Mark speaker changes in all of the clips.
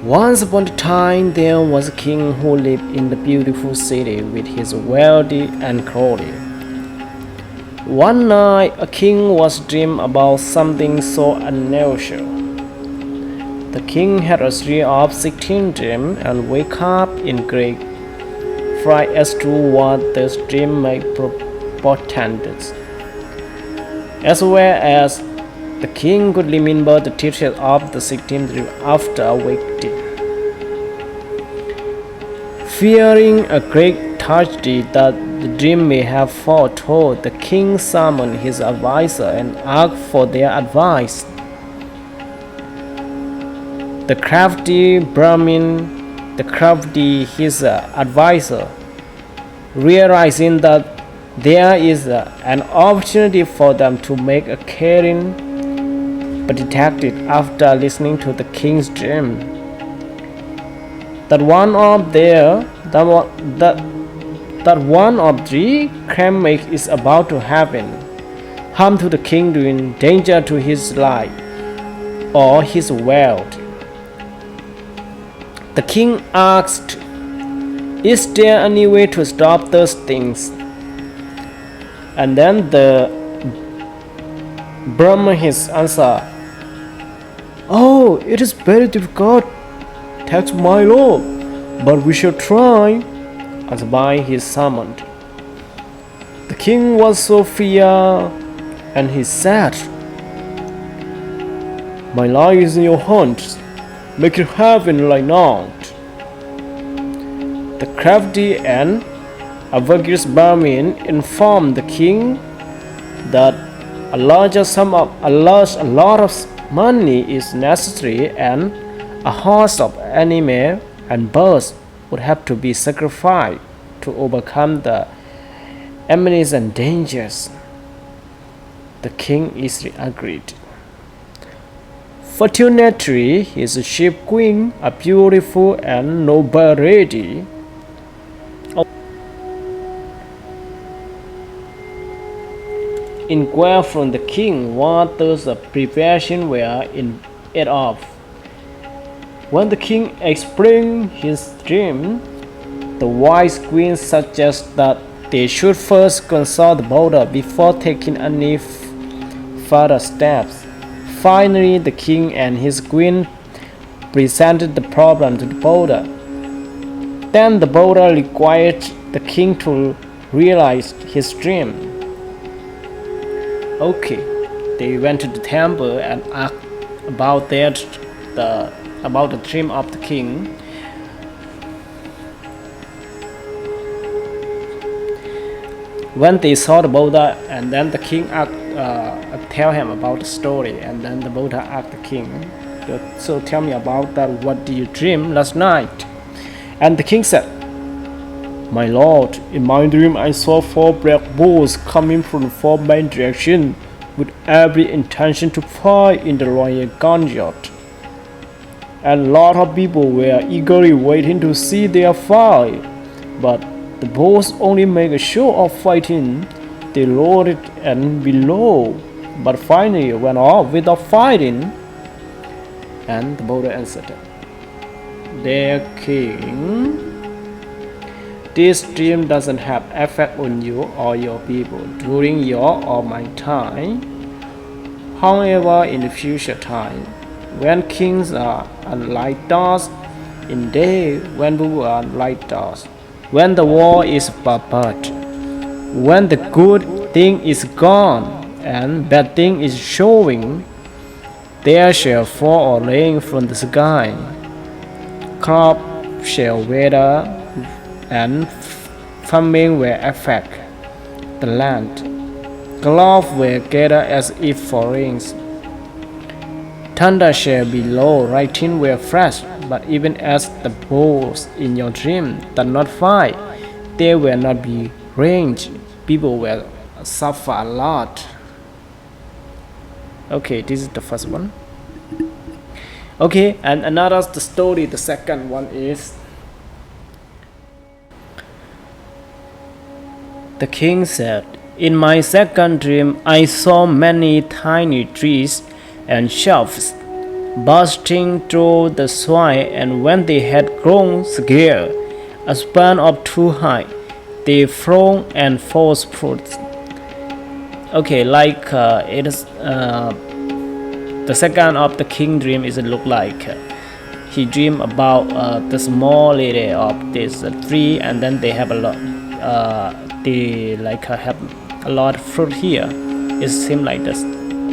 Speaker 1: Once upon a time, there was a king who lived in the beautiful city with his wealthy and clothed. One night, a king was dreaming about something so unusual. The king had a series of 16 dreams and wake up in great fright as to what this dream might portend, as well as the king could remember the details of the 16th dream after waking. Fearing a great tragedy that the dream may have foretold, the king summoned his advisor and asked for their advice. His advisor, realizing that there is an opportunity for them to make a caring, but detected after listening to the king's dream that one of the climax is about to happen, harm to the king doing danger to his life or his wealth. The king asked, "Is there any way to stop those things?" And then the Brahman his answer, "Oh, it is very difficult, thanks my lord, but we shall try," as by his summoned. The king was so feared, and he said, "My life is in your hands, make it happen right now." The crafty and avaricious Brahmin informed the king that a lot of money is necessary and a host of animals and birds would have to be sacrificed to overcome the enemies and dangers. The king easily agreed. Fortunately, his chief queen, a beautiful and noble lady, inquired from the king what those preparations were in aid of. When the king explained his dream, the wise queen suggested that they should first consult the Buddha before taking any further steps. Finally, the king and his queen presented the problem to the Buddha. Then the Buddha required the king to realize his dream. Okay, they went to the temple and asked about the dream of the king. When they saw the Buddha, and then the king tell him about the story, and then the Buddha asked the king, "So tell me about that. What did you dream last night?" And the king said, "My lord, in my dream I saw 4 black bulls coming from 4 main directions with every intention to fight in the royal gauntlet. And a lot of people were eagerly waiting to see their fight. But the bulls only make a show of fighting. They lowered and below, but finally went off without fighting." And the Buddha answered, "Dear king, this dream doesn't have effect on you or your people during your or my time. However, in the future time, when kings are like dust, in day when people are like dust, when the war is barbed, when the good thing is gone and bad thing is showing, there shall fall or rain from the sky. Crop shall wither and famine will affect the land. Clouds will gather as if for rains. Thunder shall be low, lightning will flash, but even as the bulls in your dream do not fight, there will not be rain. People will suffer a lot." Okay, this is the first one. Okay, and another the story, the second one is the king said, "In my second dream, I saw many tiny trees and shelves. bursting through the soil, and when they had grown scarce, a span of 2 height, they thrown and forced fruits. Okay, like it is the second of the king dream is look like he dream about the small lady of this tree, and then they have a lot they like have a lot of fruit here. It seems like this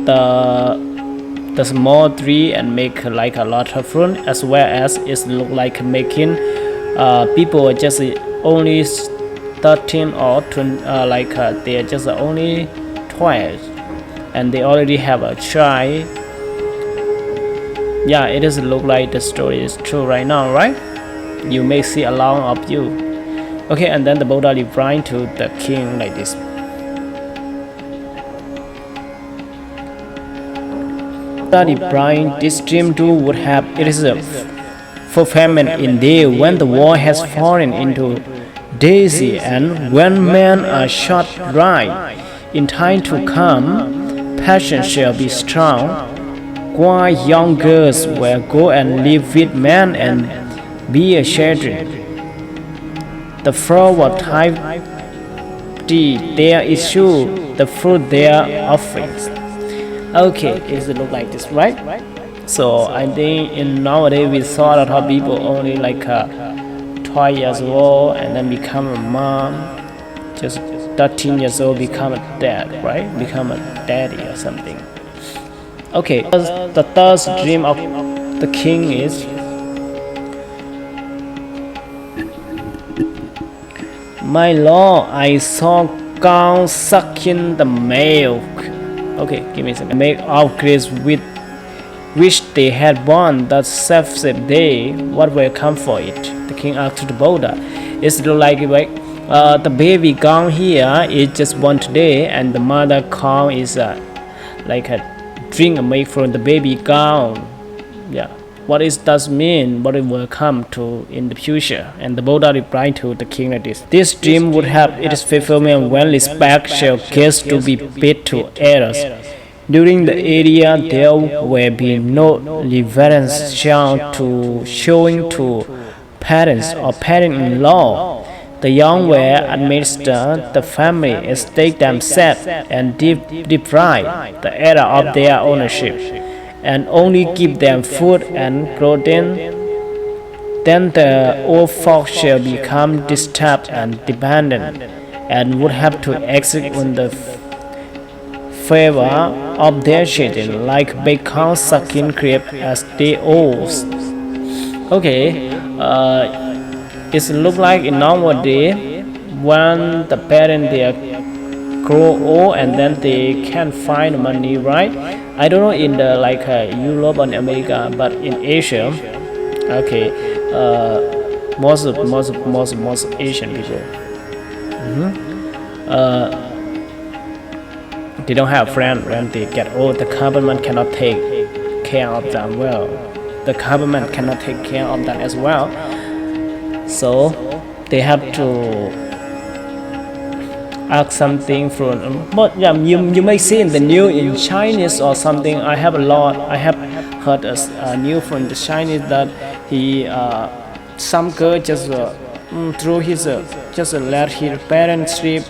Speaker 1: the small tree and make like a lot of fruit, as well as it look like making people just only 13 or 20, they are just only 12, and they already have a child. Yeah, it is look like the story is true right now, right? You may see along of you. Okay, and then the Buddha replied to the king like this. Buddha replied, this dream too would have it is a fulfillment indeed when the war has fallen into daisy, and when men are shot dry. In time to come, passion shall be strong, while young girls will go and live with men and be a children. The flower type their issue, the fruit their offerings. Okay, it look like this, right? So I think in nowadays we saw a lot of people only like 12 years old and then become a mom, just 13 years old become a dad, right? Become a daddy or something. Okay, the third dream of the king is my lord, I saw cows sucking the milk. Okay, give me a second. Milk of grace with which they had born that same day. What will come for it? The king asked the Buddha. It's like the baby cow here is just born today, and the mother cow is like a drink milk from the baby cow. Yeah. What does mean? What it will come to in the future? And the Buddha replied to the king like this. This dream would have its fulfillment when respect shall get to be paid to elders. During the area there will be no reverence shown to parents or parent-in-law. The young will administer the family estate themselves and deprive the elder of their ownership, and only give them food and clothing. Then the old folk shall become disturbed and dependent, and would have to exit on the favor of their children, like big cows sucking creep as they old. Okay, it look like in nowadays when the parents they grow old and then they can't find money, right? I don't know in the Europe and America, but in Asia, okay, most Asian people, they don't have friends when they get old. The government cannot take care of them well. The government cannot take care of them as well. So they have to ask something from them. But yeah, you may see in the news in Chinese or something. I have heard a news from the Chinese that he some girl just through his just let his parents sleep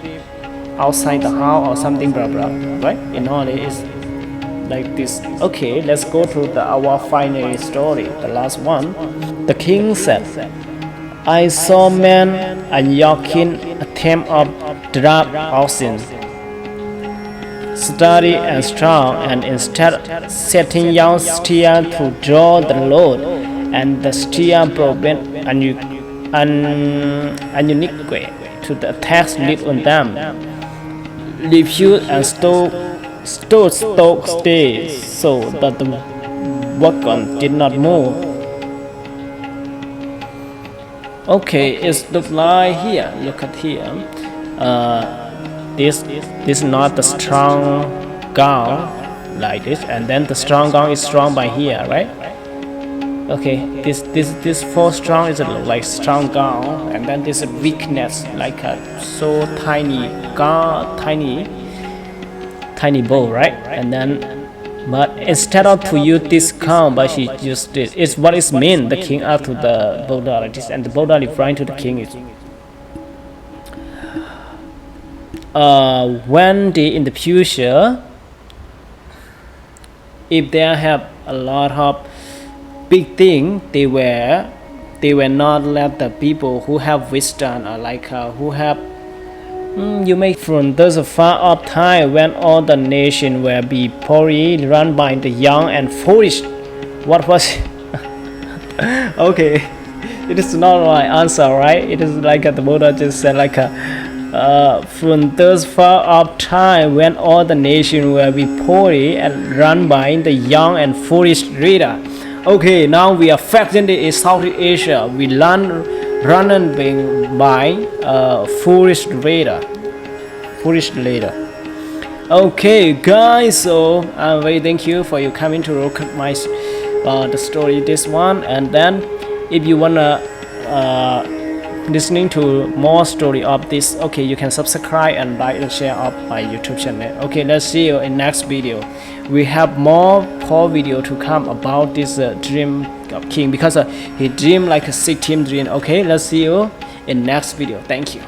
Speaker 1: outside the house or something, blah blah, right? In all it is like this. Okay, let's go to our final story, the last one. The king said, I saw men and yoking a team of drab oxen, sturdy and strong, and instead setting young steer to draw the load, and the steer broken unique to the attacks lead on them, refused and stood still so that the wagon did not move. Okay, it's look like here. Look at here. This is not the strong gown like this, and then the strong gown is strong by here, right? Okay, this four strong is like strong gown, and then this weakness like a so tiny gown, tiny bow, right? And then But instead of to use this count, but he used this. It's what it means. The king asked to the Buddha like this, and the Buddha referring to the king is when they in the future, if they have a lot of big thing, they were not let the people who have wisdom or like who have you make from those far off time when all the nation will be poorly run by the young and foolish. What was okay? It is not my answer, right? It is like the Buddha just said like from those far off time when all the nation will be poorly and run by the young and foolish leader. Okay, now we are facing in Southeast Asia. We running by foolish leader. Okay, guys. So I'm very thank you for you coming to look at my the story this one, and then if you wanna listening to more story of this, okay, you can subscribe and like and share up my YouTube channel. Okay, let's see you in next video. We have more video to come about this dream of king, because he dreamed like a 16 dream. Okay, let's see you in next video. Thank you.